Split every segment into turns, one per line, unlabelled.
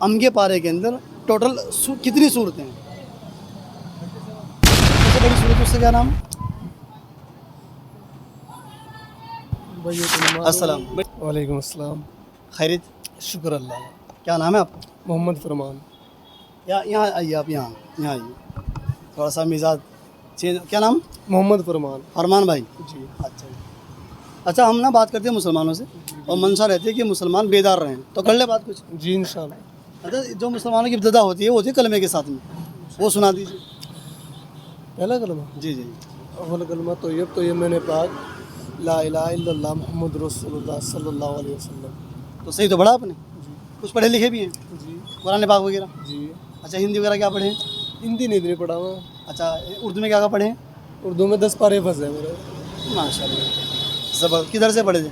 अम के पारे के अंदर टोटल कितनी सूरतें हैं? सबसे बड़ी सूरत उससे क्या नाम? अस्सलाम
वालेकुम अस्सलाम।
खैरियत?
शुक्र अल्लाह।
क्या नाम है आपका?
मोहम्मद फरमान।
यहाँ आइए आप, यहाँ आइए, थोड़ा सा मिजाज चेंज। क्या नाम?
मोहम्मद फरमान
फरमान भाई।
जी।
अच्छा अच्छा, हम ना बात करते हैं मुसलमानों से और मनसा रहती है कि मुसलमान बेदार रहें, तो कर ले बात कुछ।
जी इंशाल्लाह।
अच्छा, जो मुसलमानों की इब्तिदा होती है वो होती है कलमे के साथ में, वो सुना दीजिए।
पहला कलमा
जी जी।
अव्वल कलमा तोयब मैंने पाक ला इलाहा इल्लल्लाह मुहम्मद रसूलुल्लाह सल्लल्लाहु अलैहि वसल्लम।
तो सही तो पढ़ा आपने,
जी
कुछ पढ़े लिखे भी हैं,
जी
कुरान पाक वगैरह।
जी।
अच्छा, हिंदी वगैरह क्या पढ़े हैं?
हिंदी नहीं इतनी पढ़ा हुआ।
अच्छा, उर्दू में क्या क्या पढ़े हैं?
उर्दू में 10 पारे फंसे हैं मेरे।
माशाल्लाह, जबर। किधर से पढ़े थे?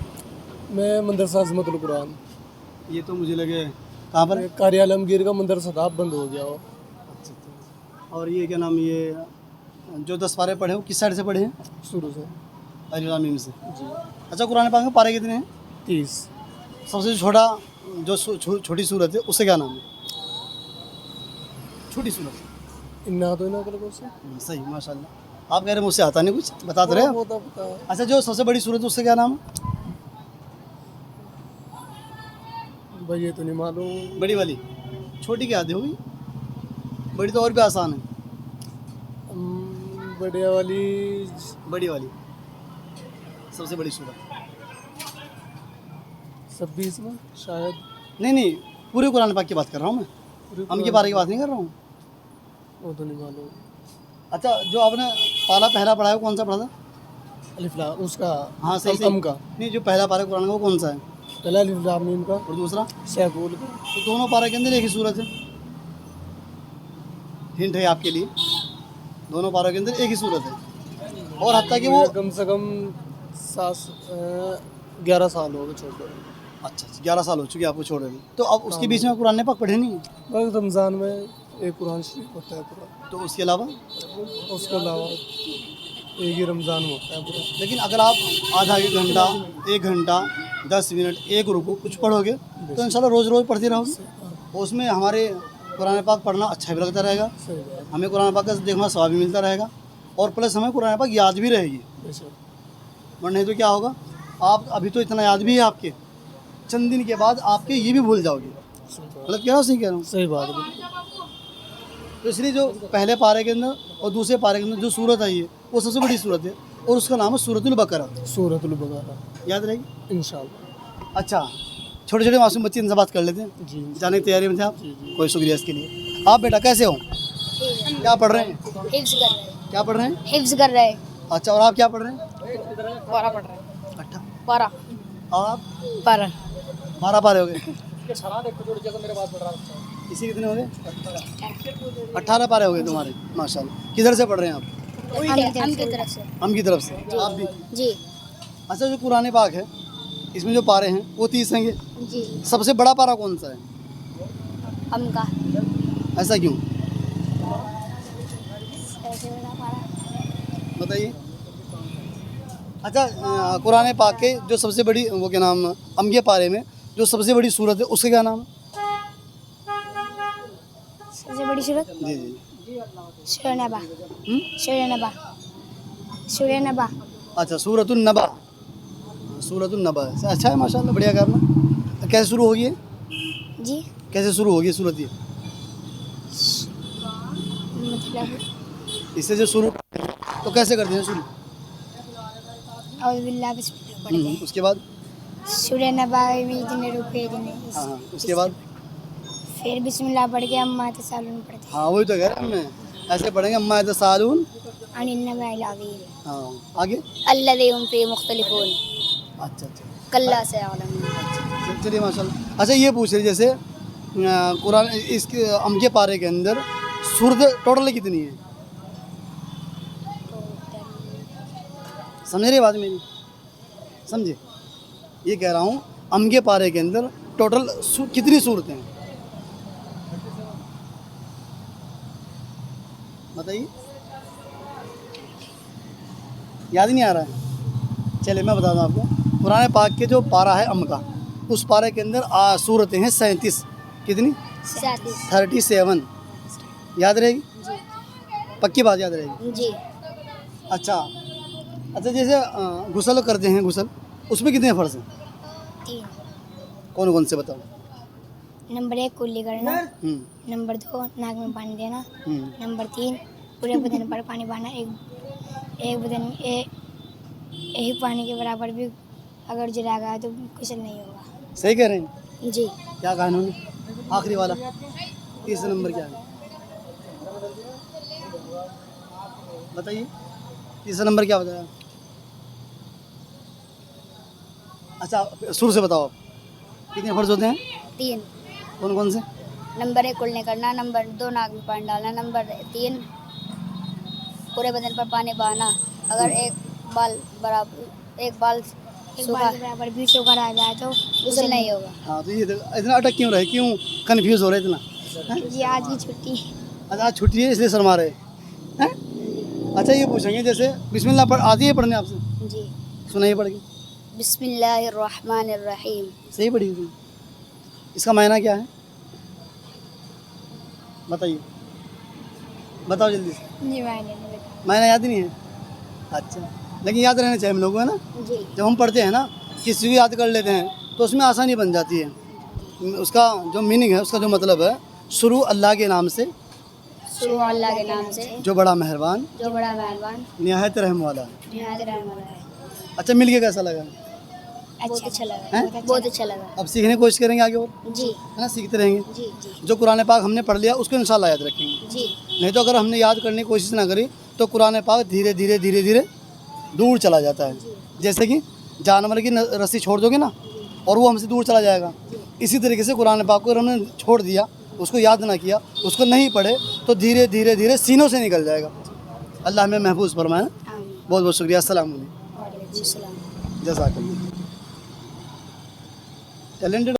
मैं मदरसा अज़मतुल कुरान।
ये तो मुझे लगे कहाँ पर है?
कार्य आलमगीर का मदरसा था, अब बंद हो गया वो।
और ये क्या नाम, ये जो 10 पारे पढ़े हो किस साइड से पढ़े हैं?
शुरू से
अलीमीम से।
जी।
अच्छा, कुरान पाक में पारे कितने हैं?
30।
सबसे छोटा जो छोटी सूरत है उससे क्या नाम है? छोटी सूरत।
इन्ना तो इन्ना कल से
सही, माशाल्लाह। आप कह रहे हैं मुझसे आता नहीं, कुछ बता तो रहे आप।
होता पता है।
अच्छा, जो सबसे बड़ी सूरत है उससे क्या नाम है?
भाई ये तो नहीं मालूम।
बड़ी वाली। छोटी क्या आती होगी? बड़ी तो और भी आसान है।
बढ़िया वाली
बड़ी वाली सबसे बड़ी सूरत।
26 में शायद।
नहीं नहीं, पूरे कुरान पाक की बात कर रहा हूँ मैं, हम की पारे की बात नहीं कर रहा हूँ।
वो तो नहीं मालूम।
अच्छा, जो आपने पाला पहला पढ़ा है वो कौन सा पढ़ा था?
अलिफ लाम उसका।
हाँ सही
कम का।
नहीं, जो पहला पारा कुरान का वो कौन सा है?
पहला अलिफ लाम मीम का
और दूसरा?
सैकूल का।
तो दोनों पारा के अंदर एक ही सूरत है। हिंट है आपके लिए, दोनों पारों के अंदर एक ही सूरत है। और हत्ता कि वो
कम से कम 11 साल हो गए छोटे।
अच्छा 11 साल हो चुके आपको छोड़े हुए, तो अब उसके बीच में कुरान पाक पढ़े नहीं है?
बस रमज़ान में एक कुरान शरीफ होता है पूरा,
तो उसके अलावा?
उसके अलावा एक ही रमज़ान में होता है पूरा।
लेकिन अगर आप आधा एक घंटा, 1 घंटा, 10 मिनट, एक रुकू कुछ पढ़ोगे तो इंशाल्लाह रोज़ रोज़ पढ़ते रहोगे। उसमें हमारे कुरान पाक पढ़ना अच्छा भी लगता रहेगा,
सही बात।
हमें कुरान पाक का देखना सवाब भी मिलता रहेगा, और प्लस हमें कुरान पाक याद भी रहेगी। वरना नहीं तो क्या होगा, आप अभी तो इतना याद भी है आपके, चंद दिन के बाद आपके ये भी भूल जाओगे। गलत कह रहा हूँ, सही कह रहा हूँ?
सही बात है।
तो इसलिए जो पहले पारे के अंदर और दूसरे पारे के अंदर जो सूरत आई है वो सबसे बड़ी सूरत है, और उसका नाम है सूरतुल बकरा।
सूरतुल बकरा
याद रहेगी
इंशाल्लाह।
अच्छा, छोटे छोटे मासूम बच्चे इनसे बात कर लेते हैं,
जी
जाने की तैयारी में थे आप? कोई शुक्रिया इसके लिए। आप बेटा कैसे हो? क्या पढ़ रहे हैं?
हिफ्ज कर रहे हैं।
क्या पढ़ रहे हैं?
हिफ्ज कर रहे हैं।
अच्छा, और आप क्या पढ़ रहे हैं?
पारा पढ़ रहे हैं।
अच्छा,
पारा
और आप?
पारा
12 पारे हो गए। इसी कितने हो गए? 18 पारे हो गए तुम्हारे, माशाल्लाह। किधर से पढ़ रहे हैं आप?
हम की तरफ से।
हम की तरफ से। आप भी?
जी
अच्छा, जो कुरान पाक है इसमें जो पारे हैं वो 30 हैं।
जी।
सबसे बड़ा पारा कौन सा है?
हम का
ऐसा क्यों
सबसे बड़ा पारा
बताइए। अच्छा, कुरान पाक के जो सबसे बड़ी वो क्या नाम, अम के पारे में जो सबसे बड़ी सूरत है उसका क्या नाम है?
सबसे बड़ी सूरत
जी जी।
सूरह नबा। सूरह नबा। सूरह नबा।
अच्छा, सूरतुन नबा। सूरतुन नबा। अच्छा है, माशाल्लाह, बढ़िया करना। कैसे शुरू होगी ये?
जी
कैसे शुरू होगी सूरत ये?
मतलब
इससे जो शुरू तो कैसे करते हैं शुरू?
औज़ु बिल्लाह बिस्मिल्लाह पढ़ के
उसके बाद?
सूरह नबा में जिन्हें रुपए जिन्हें
हाँ हाँ, उसके बाद?
फिर बिस्मिल्लाह पढ़ के अम्मा तसालून पढ़ते
हाँ वही तो कह रहे हैं, हमने ऐसे पढ़ेंगे, अम्मा तसालून।
अनिन नबाइल अज़ीम
हाँ, आगे?
अल्लज़ी हुम फीही मुख्तलिफून
अच्छा अच्छा,
कल्ला सयअलमून।
चलिए माशाल्लाह। अच्छा, ये पूछ रहे जैसे कुरान इसके अम के पारे के अंदर सूरत टोटल कितनी है? समझ रही बात मेरी? समझे? ये कह रहा हूँ अम के पारे के अंदर टोटल कितनी सूरतें हैं बताइए। याद ही नहीं आ रहा है? चलिए मैं बता दूँ आपको। कुरान पाक के जो पारा है अम का, उस पारे के अंदर सूरतें हैं 37। कितनी? 37 याद रहेगी? पक्की बात याद रहेगी?
जी
अच्छा अच्छा, जैसे गुसल करते हैं, गुसल उसमें कितने फ़र्ज हैं?
3।
कौन कौन से बताओ?
नंबर 1 कुल्ली करना,
हम्म,
नंबर 2 नाक में पानी देना,
हम्म,
नंबर 3 पूरे बदन पर पानी बहाना। एक बदन में एक पानी के बराबर भी अगर जला गया तो कुछ नहीं होगा।
सही कह रहे हैं?
जी
क्या कहा इन्होंने? आखिरी वाला तीसरा नंबर क्या है बताइए? तीसरा नंबर क्या बताया? अच्छा शुरू से बताओ, आप कितने फ़र्ज होते हैं?
3।
कौन कौन से?
नंबर 1 कुल्ली करना, नंबर 2 नाक में पानी डालना, नंबर 3 पूरे बदन पर पानी बहाना। अगर एक बाल सूखा बराबर भी सूखा रह जाए तो गुस्ल नहीं होगा।
हाँ, तो ये इतना अटक क्यों रहे, क्यों कन्फ्यूज़ हो रहे इतना? हैं?
जी आज की छुट्टी।
अच्छा आज छुट्टी है इसलिए शर्मा रहे हैं? अच्छा ये पूछेंगे, जैसे बिस्मिल्लाह पढ़ आती है पढ़ने आपसे?
जी
सुनाइए पढ़ के।
बिस्मिल्लाहिर्रहमानिर्रहीम।
सही पढ़ी तुम? इसका मायना क्या है बताइए, बताओ जल्दी से।
जी मैंने नहीं बताया।
मायना याद ही नहीं है? अच्छा, लेकिन याद रहना चाहिए हम लोगों को, है ना?
जी
जब हम पढ़ते हैं ना, किसी को याद कर लेते हैं तो उसमें आसानी बन जाती है। उसका जो मीनिंग है, उसका जो मतलब है, शुरू अल्लाह के नाम से
शुरू अल्लाह के नाम से
जो बड़ा मेहरबान
जो बड़ा मेहरबान
निहायत रहम वाला है।
निहायत रहम वाला है।
अच्छा मिल के कैसा लगा?
बहुत अच्छा लगा।
हैं?
बहुत अच्छा लगा।
अब सीखने की कोशिश करेंगे आगे और,
जी
है ना? सीखते रहेंगे।
जी जी
जो कुरान पाक हमने पढ़ लिया उसको इंशाल्लाह याद रखेंगे।
जी
नहीं तो अगर हमने याद करने की कोशिश ना करी तो कुरान पाक धीरे धीरे धीरे धीरे दूर चला जाता है। जैसे कि जानवर की रस्सी छोड़ दोगे ना और वो हमसे दूर चला जाएगा, इसी तरीके से कुरान पाक को अगर हमने छोड़ दिया, उसको याद ना किया, उसको नहीं पढ़े तो धीरे धीरे धीरे सीनों से निकल जाएगा। अल्लाह हमें महफूज फरमाए।
आमीन।
बहुत बहुत शुक्रिया। अस्सलाम वालेकुम।
वालेकुम सलाम।
जज़ाकल्लाह। टैलेंटेड